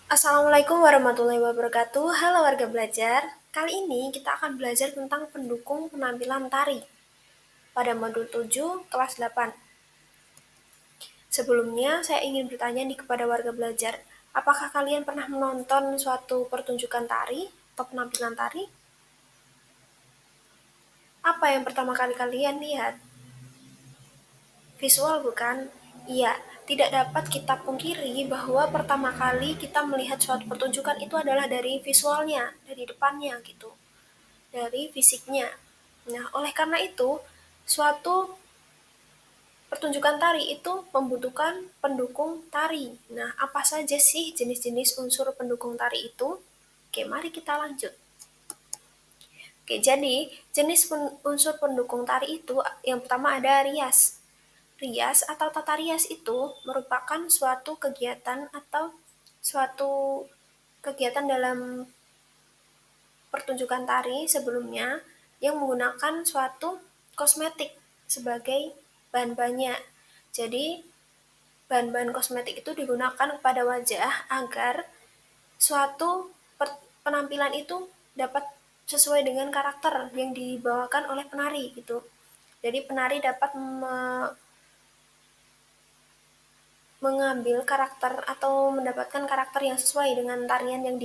Assalamualaikum warahmatullahi wabarakatuh. Halo warga belajar. Kali ini kita akan belajar tentang pendukung penampilan tari pada modul 7 kelas 8. Sebelumnya, saya ingin bertanya nih kepada warga belajar, apakah kalian pernah menonton suatu pertunjukan tari atau penampilan tari? Apa yang pertama kali kalian lihat? Visual bukan? Iya, tidak dapat kita pungkiri bahwa pertama kali kita melihat suatu pertunjukan itu adalah dari visualnya, dari depannya gitu. Dari fisiknya. Nah, oleh karena itu, suatu pertunjukan tari itu membutuhkan pendukung tari. Nah, apa saja sih jenis-jenis unsur pendukung tari itu? Oke, mari kita lanjut. Oke, jadi jenis unsur pendukung tari itu yang pertama ada rias. Rias atau tata rias itu merupakan suatu kegiatan atau suatu kegiatan dalam pertunjukan tari sebelumnya yang menggunakan suatu kosmetik sebagai bahan-bahannya. Jadi, bahan-bahan kosmetik itu digunakan pada wajah agar suatu penampilan itu dapat sesuai dengan karakter yang dibawakan oleh penari gitu. Jadi penari dapat mengambil karakter atau mendapatkan karakter yang sesuai dengan tarian yang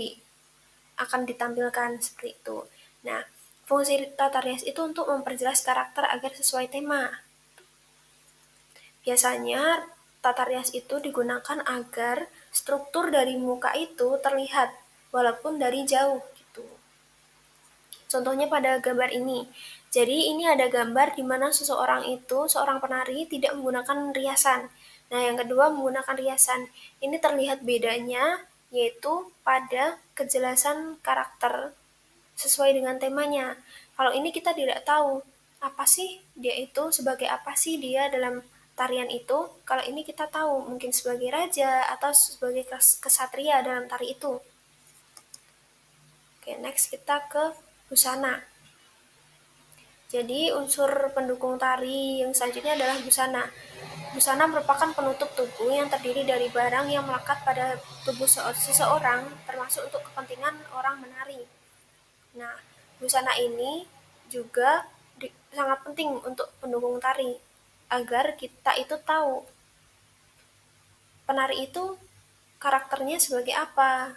akan ditampilkan seperti itu. Nah, fungsi tata rias itu untuk memperjelas karakter agar sesuai tema. Biasanya, tata rias itu digunakan agar struktur dari muka itu terlihat, walaupun dari jauh. Gitu. Contohnya pada gambar ini. Jadi ini ada gambar di mana seseorang itu, seorang penari tidak menggunakan riasan. Nah, yang kedua menggunakan riasan. Ini terlihat bedanya, yaitu pada kejelasan karakter sesuai dengan temanya. Kalau ini kita tidak tahu apa sih dia itu, sebagai apa sih dia dalam tarian itu. Kalau ini kita tahu, mungkin sebagai raja atau sebagai kesatria dalam tari itu. Oke, next kita ke busana. Jadi unsur pendukung tari yang selanjutnya adalah busana. Busana merupakan penutup tubuh yang terdiri dari barang yang melekat pada tubuh seseorang, termasuk untuk kepentingan orang menari. Nah, busana ini juga sangat penting untuk pendukung tari, agar kita itu tahu penari itu karakternya sebagai apa,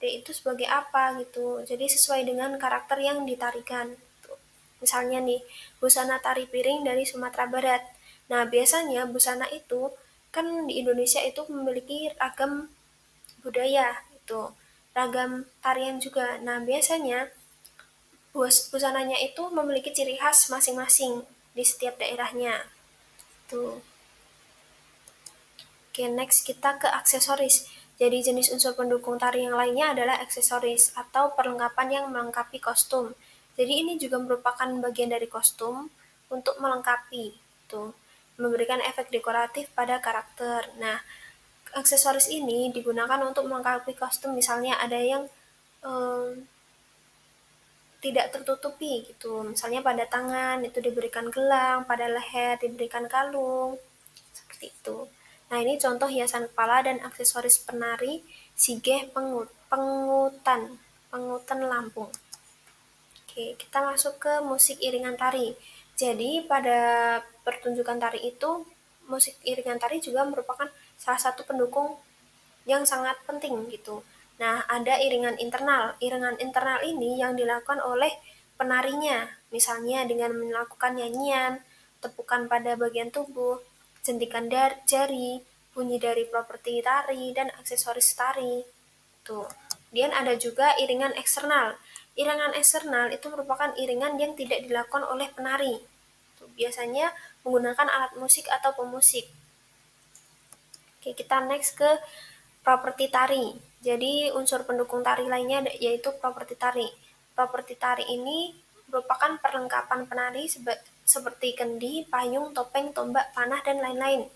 dia itu sebagai apa gitu. Jadi sesuai dengan karakter yang ditarikan. Misalnya nih, busana tari piring dari Sumatera Barat. Nah, biasanya busana itu kan di Indonesia itu memiliki ragam budaya itu, ragam tarian juga. Nah, biasanya busananya itu memiliki ciri khas masing-masing di setiap daerahnya. Tuh. Oke, next kita ke aksesoris. Jadi jenis unsur pendukung tari yang lainnya adalah aksesoris atau perlengkapan yang melengkapi kostum. Jadi ini juga merupakan bagian dari kostum untuk melengkapi, tuh, memberikan efek dekoratif pada karakter. Nah, aksesoris ini digunakan untuk melengkapi kostum, misalnya ada yang um, tidak tertutupi gitu. Misalnya pada tangan itu diberikan gelang, pada leher diberikan kalung, seperti itu. Nah, ini contoh hiasan kepala dan aksesoris penari sigeh pengutan Lampung. Oke, kita masuk ke musik iringan tari. Jadi, pada pertunjukan tari itu, musik iringan tari juga merupakan salah satu pendukung yang sangat penting gitu. Nah, ada iringan internal. Iringan internal ini yang dilakukan oleh penarinya, misalnya dengan melakukan nyanyian, tepukan pada bagian tubuh, jentikan jari, bunyi dari properti tari, dan aksesoris tari. Tuh. Kemudian ada juga iringan eksternal. Iringan eksternal itu merupakan iringan yang tidak dilakukan oleh penari. Tuh, biasanya menggunakan alat musik atau pemusik. Oke, kita next ke properti tari. Jadi unsur pendukung tari lainnya yaitu properti tari. Properti tari ini merupakan perlengkapan penari seperti kendi, payung, topeng, tombak, panah, dan lain-lain.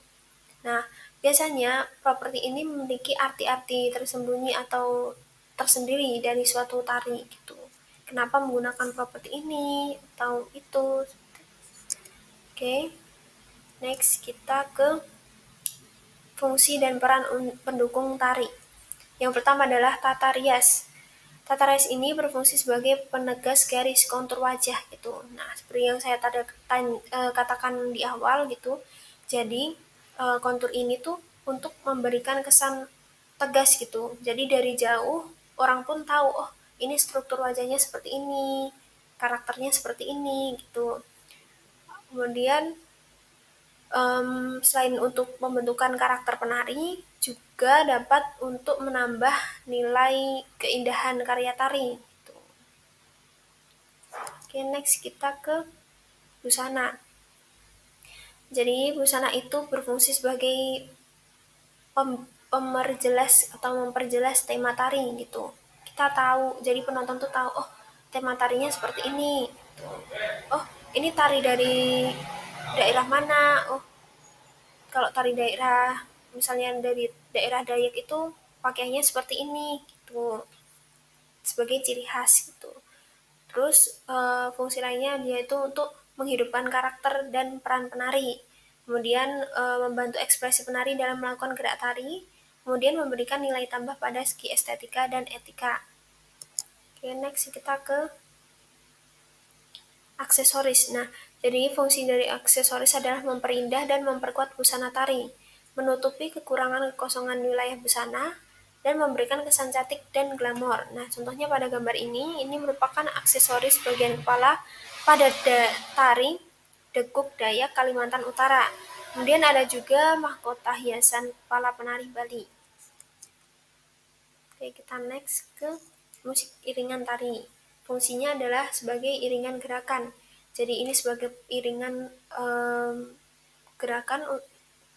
Nah, biasanya properti ini memiliki arti-arti tersembunyi atau tersendiri dari suatu tari gitu. Kenapa menggunakan properti ini atau itu? Oke, next kita ke fungsi dan peran pendukung tari. Yang pertama adalah tata rias. Tata rias ini berfungsi sebagai penegas garis kontur wajah gitu. Nah, seperti yang saya katakan di awal gitu. Jadi kontur ini tuh untuk memberikan kesan tegas gitu. Jadi dari jauh orang pun tahu, oh ini struktur wajahnya seperti ini, karakternya seperti ini gitu. Kemudian selain untuk pembentukan karakter penari, juga dapat untuk menambah nilai keindahan karya tari. Gitu. Oke, next kita ke busana. Jadi busana itu berfungsi sebagai pemerjelas atau memperjelas tema tari gitu. Kita tahu, jadi penonton tuh tahu, oh tema tarinya seperti ini. Oh, ini tari dari daerah mana? Oh, kalau tari daerah misalnya dari daerah Dayak itu pakaiannya seperti ini gitu sebagai ciri khas gitu. Terus fungsi lainnya dia itu untuk menghidupkan karakter dan peran penari. Kemudian membantu ekspresi penari dalam melakukan gerak tari. Kemudian memberikan nilai tambah pada segi estetika dan etika. Oke, next kita ke aksesoris. Nah, jadi fungsi dari aksesoris adalah memperindah dan memperkuat busana tari, menutupi kekurangan kekosongan wilayah busana, dan memberikan kesan cantik dan glamor. Nah, contohnya pada gambar ini merupakan aksesoris bagian kepala pada tari Dekuk Dayak Kalimantan Utara. Kemudian ada juga mahkota hiasan kepala penari Bali. Oke, kita next ke musik iringan tari. Fungsinya adalah sebagai iringan gerakan. Jadi ini sebagai iringan gerakan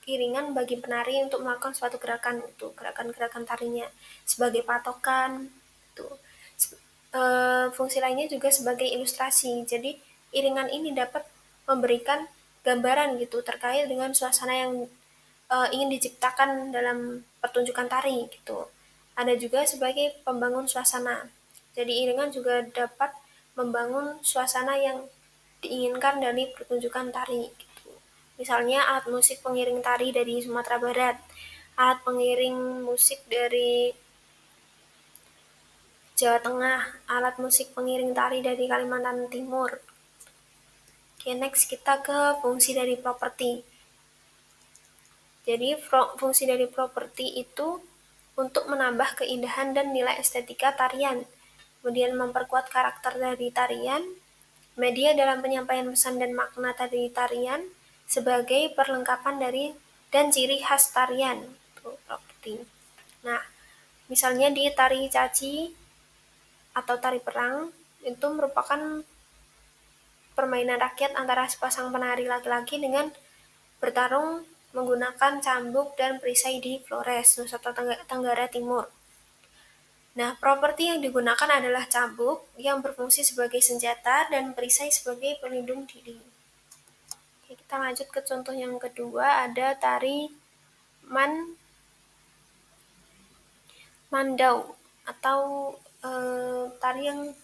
iringan bagi penari untuk melakukan suatu gerakan itu gerakan-gerakan tarinya sebagai patokan itu. Fungsi lainnya juga sebagai ilustrasi. Jadi iringan ini dapat memberikan gambaran gitu terkait dengan suasana yang ingin diciptakan dalam pertunjukan tari gitu. Ada juga sebagai pembangun suasana. Jadi iringan juga dapat membangun suasana yang diinginkan dari pertunjukan tari. Gitu. Misalnya alat musik pengiring tari dari Sumatera Barat, alat pengiring musik dari Jawa Tengah, alat musik pengiring tari dari Kalimantan Timur. Oke, next kita ke fungsi dari properti. Jadi fungsi dari properti itu untuk menambah keindahan dan nilai estetika tarian, kemudian memperkuat karakter dari tarian, media dalam penyampaian pesan dan makna dari tarian, sebagai perlengkapan dari dan ciri khas tarian. Tuh, properti. Nah, misalnya di tari caci atau tari perang, itu merupakan permainan rakyat antara sepasang penari laki-laki dengan bertarung menggunakan cambuk dan perisai di Flores, Nusa Tenggara Timur. Nah, properti yang digunakan adalah cambuk yang berfungsi sebagai senjata dan perisai sebagai pelindung diri. Oke, kita lanjut ke contoh yang kedua, ada tari mandau atau tari yang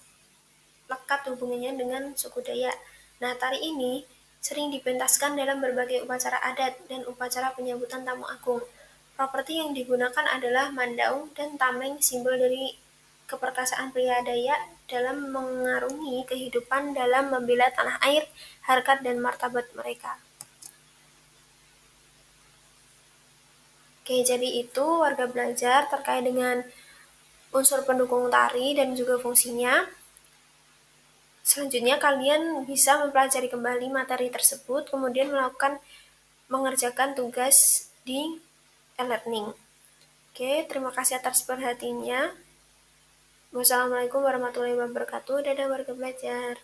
lekat hubungannya dengan suku Dayak. Nah, tari ini sering dipentaskan dalam berbagai upacara adat dan upacara penyambutan tamu agung. Properti yang digunakan adalah mandau dan tameng, simbol dari keperkasaan pria Dayak dalam mengarungi kehidupan dalam membela tanah air, harkat dan martabat mereka. Oke, jadi itu warga belajar terkait dengan unsur pendukung tari dan juga fungsinya. Selanjutnya kalian bisa mempelajari kembali materi tersebut, kemudian mengerjakan tugas di e-learning. Oke, terima kasih atas perhatiannya. Wassalamualaikum warahmatullahi wabarakatuh. Dadah warga belajar.